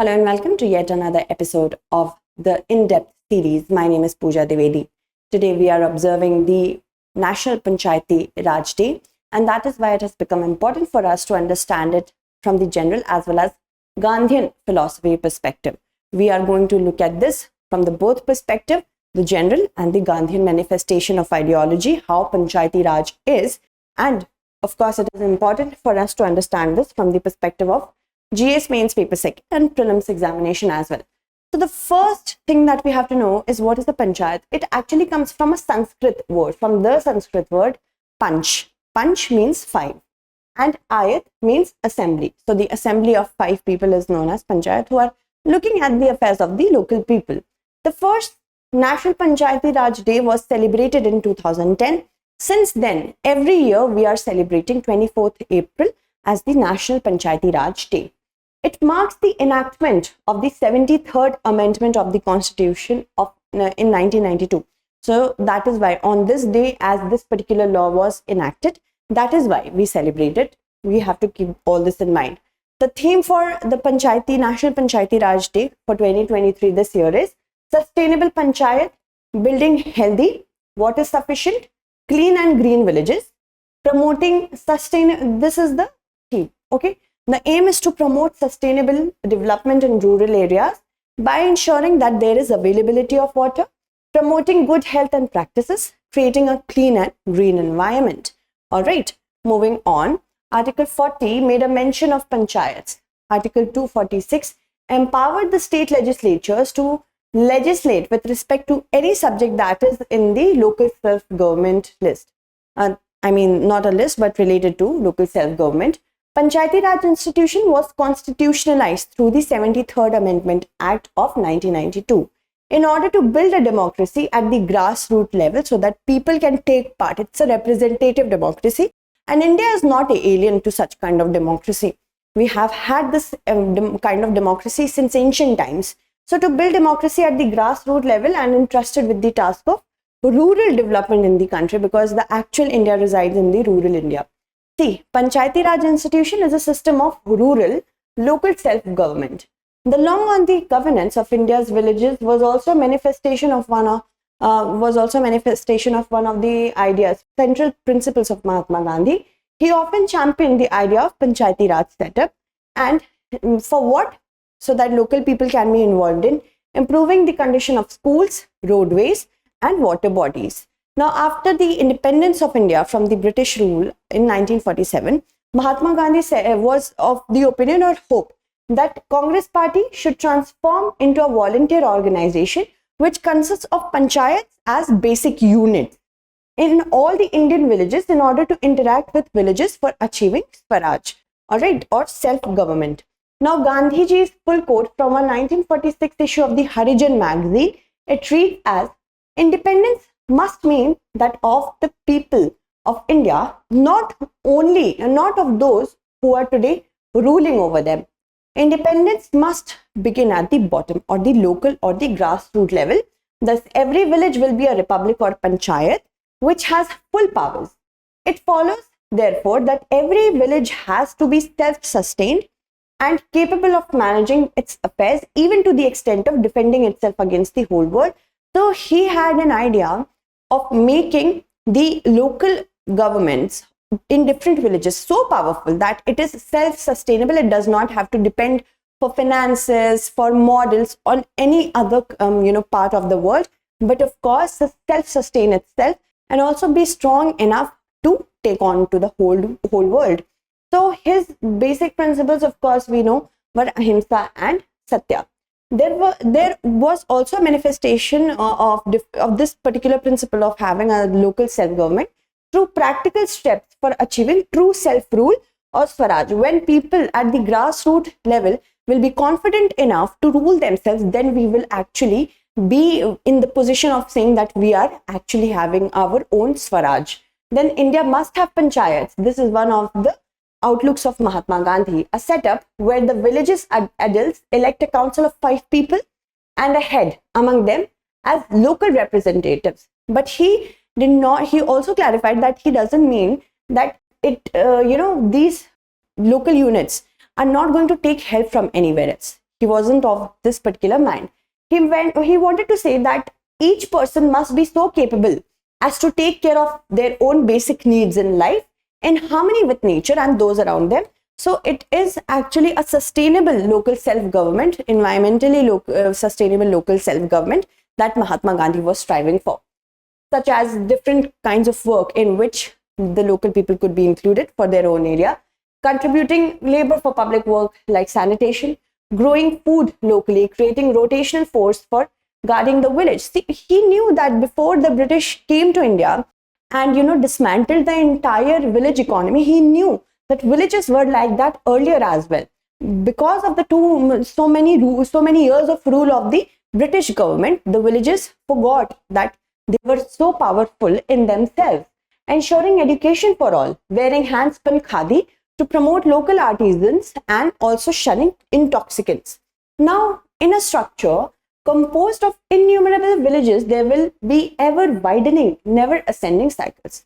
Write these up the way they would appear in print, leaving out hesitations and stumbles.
Hello and welcome to yet another episode of the In-Depth series. My name is Pooja Dwivedi. Today we are observing the National Panchayati Raj Day, and that is why it has become important for us to understand it from the general as well as Gandhian philosophy perspective. We are going to look at this from the both perspective, the general and the Gandhian manifestation of ideology, how Panchayati Raj is, and of course it is important for us to understand this from the perspective of GS mains paper second and prelims examination as well. So the first thing that we have to know is what is the panchayat. It actually comes from a Sanskrit word, from the Sanskrit word panch. Panch means five and ayat means assembly. So the assembly of five people is known as panchayat, who are looking at the affairs of the local people. The first National Panchayati Raj Day was celebrated in 2010. Since then, every year we are celebrating 24th April as the National Panchayati Raj Day. It marks the enactment of the 73rd Amendment of the Constitution in 1992. So that is why on this day, as this particular law was enacted, that is why we celebrate it. We have to keep all this in mind. The theme for the National Panchayati Raj Day for 2023 this year is Sustainable Panchayat, Building Healthy, Water Sufficient, Clean and Green Villages, Promoting This is the theme, okay? The aim is to promote sustainable development in rural areas by ensuring that there is availability of water, promoting good health and practices, creating a clean and green environment. All right, moving on. Article 40 made a mention of panchayats. Article 246 empowered the state legislatures to legislate with respect to any subject that is in the local self-government list. Not a list, but related to local self-government. Panchayati Raj institution was constitutionalized through the 73rd Amendment Act of 1992 in order to build a democracy at the grassroots level so that people can take part. It's a representative democracy, and India is not alien to such kind of democracy. We have had this kind of democracy since ancient times. So to build democracy at the grassroots level and entrusted with the task of rural development in the country, because the actual India resides in the rural India. See, Panchayati Raj institution is a system of rural, local self-government. The law on the governance of India's villages was also manifestation of one of the ideas, central principles of Mahatma Gandhi. He often championed the idea of Panchayati Raj setup, and for what? So that local people can be involved in improving the condition of schools, roadways, and water bodies. Now, after the independence of India from the British rule in 1947, Mahatma Gandhi was of the opinion or hope that Congress party should transform into a volunteer organization which consists of panchayats as basic units in all the Indian villages in order to interact with villages for achieving Swaraj, or self-government. Now, Gandhiji's full quote from a 1946 issue of the Harijan magazine, it reads as, independence must mean that of the people of India, not of those who are today ruling over them. Independence must begin at the bottom, or the local or the grassroots level. Thus, every village will be a republic or panchayat which has full powers. It follows, therefore, that every village has to be self-sustained and capable of managing its affairs, even to the extent of defending itself against the whole world. So he had an idea of making the local governments in different villages so powerful that it is self-sustainable. It does not have to depend for finances, for models on any other part of the world, but of course self-sustain itself and also be strong enough to take on to the whole world. So his basic principles, of course, we know, were ahimsa and satya. There was also a manifestation of this particular principle of having a local self-government through practical steps for achieving true self-rule or Swaraj. When people at the grassroots level will be confident enough to rule themselves, then we will actually be in the position of saying that we are actually having our own Swaraj. Then India must have panchayats. This is one of the outlooks of Mahatma Gandhi, a setup where the village's adults elect a council of 5 people and a head among them as local representatives. But he also clarified that he doesn't mean that these local units are not going to take help from anywhere else. He wasn't of this particular mind. He wanted to say that each person must be so capable as to take care of their own basic needs in life in harmony with nature and those around them. So it is actually a sustainable local self-government, environmentally sustainable local self-government that Mahatma Gandhi was striving for, such as different kinds of work in which the local people could be included for their own area, contributing labor for public work like sanitation, growing food locally, creating rotational force for guarding the village. See, he knew that before the British came to India and dismantled the entire village economy, he knew that villages were like that earlier as well. Because of the so many years of rule of the British government, the villages forgot that they were so powerful in themselves. Ensuring education for all, wearing hand-spun khadi to promote local artisans, and also shunning intoxicants. Now, in a structure composed of innumerable villages, there will be ever widening, never ascending cycles.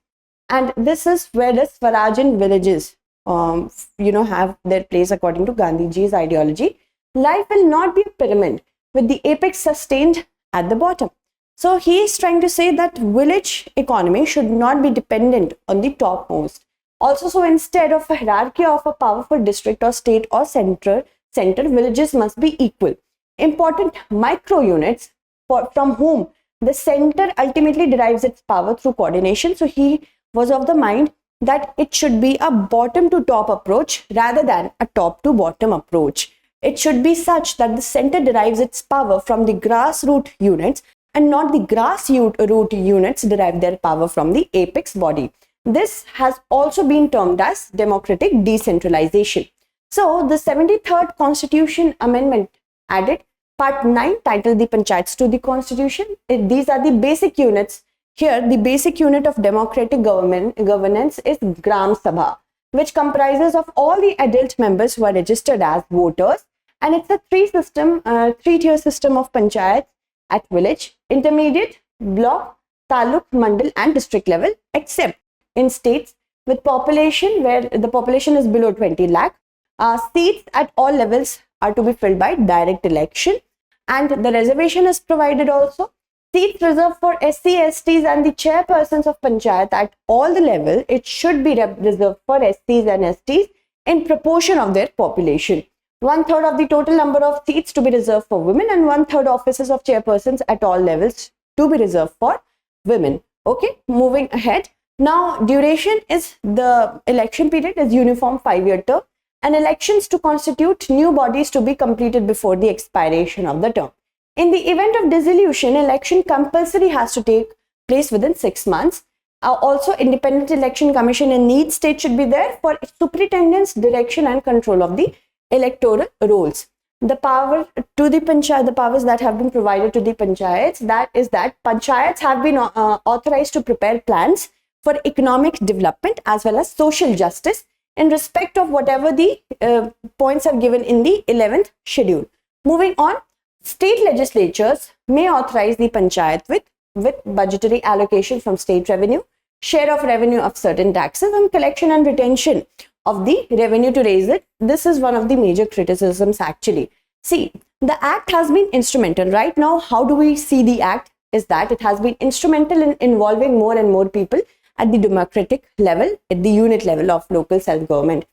And this is where the Swarajan villages have their place according to Gandhiji's ideology. Life will not be a pyramid with the apex sustained at the bottom. So he is trying to say that village economy should not be dependent on the topmost. Also, so instead of a hierarchy of a powerful district or state or center, villages must be equal. Important micro units from whom the center ultimately derives its power through coordination. So he was of the mind that it should be a bottom to top approach rather than a top to bottom approach. It should be such that the center derives its power from the grassroots units and not the grassroots units derive their power from the apex body. This has also been termed as democratic decentralization. So the 73rd Constitution Amendment added Part 9 titled the Panchayats to the Constitution. These are the basic units. Here, the basic unit of democratic governance is Gram Sabha, which comprises of all the adult members who are registered as voters, and it's a three-tier system of panchayats at village, intermediate, block, taluk, mandal, and district level, except in states with population where the population is below 20 lakh. Seats at all levels are to be filled by direct election, and the reservation is provided also. Seats reserved for SC, STs and the chairpersons of panchayat at all the level, it should be reserved for SCs and STs in proportion of their population. 1/3 of the total number of seats to be reserved for women, and 1/3 offices of chairpersons at all levels to be reserved for women. Okay, moving ahead. Now, duration is the election period is uniform 5-year term, and elections to constitute new bodies to be completed before the expiration of the term. In the event of dissolution, election compulsory has to take place within 6 months. Also, independent election commission in each state should be there for superintendence, direction and control of the electoral rolls. The power to the panchayat, the powers that have been provided to the panchayats, that is that panchayats have been authorized to prepare plans for economic development as well as social justice in respect of whatever the points are given in the 11th schedule. Moving on, state legislatures may authorize the panchayat with budgetary allocation from state revenue, share of revenue of certain taxes, and collection and retention of the revenue to raise it. This is one of the major criticisms actually. See, the act has been instrumental. Right now, how do we see the act is that it has been instrumental in involving more and more people at the democratic level, at the unit level of local self-government.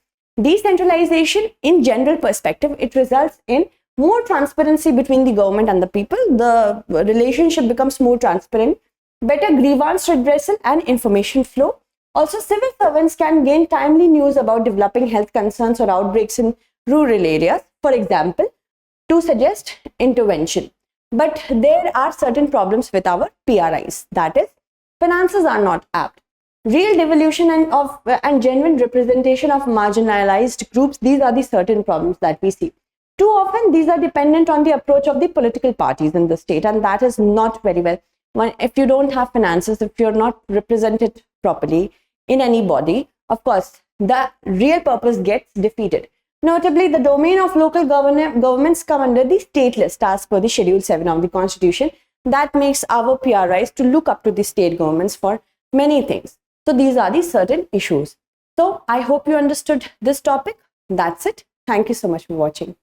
Decentralization in general perspective, it results in more transparency between the government and the people. The relationship becomes more transparent, better grievance redressal and information flow. Also, civil servants can gain timely news about developing health concerns or outbreaks in rural areas, for example, to suggest intervention. But there are certain problems with our PRIs, that is, finances are not apt. Real devolution and genuine representation of marginalized groups, these are the certain problems that we see. Too often, these are dependent on the approach of the political parties in the state, and that is not very well. If you don't have finances, if you're not represented properly in any body, of course, the real purpose gets defeated. Notably, the domain of local governments come under the state list as per the Schedule 7 of the Constitution. That makes our PRIs to look up to the state governments for many things. So these are the certain issues. So I hope you understood this topic. That's it. Thank you so much for watching.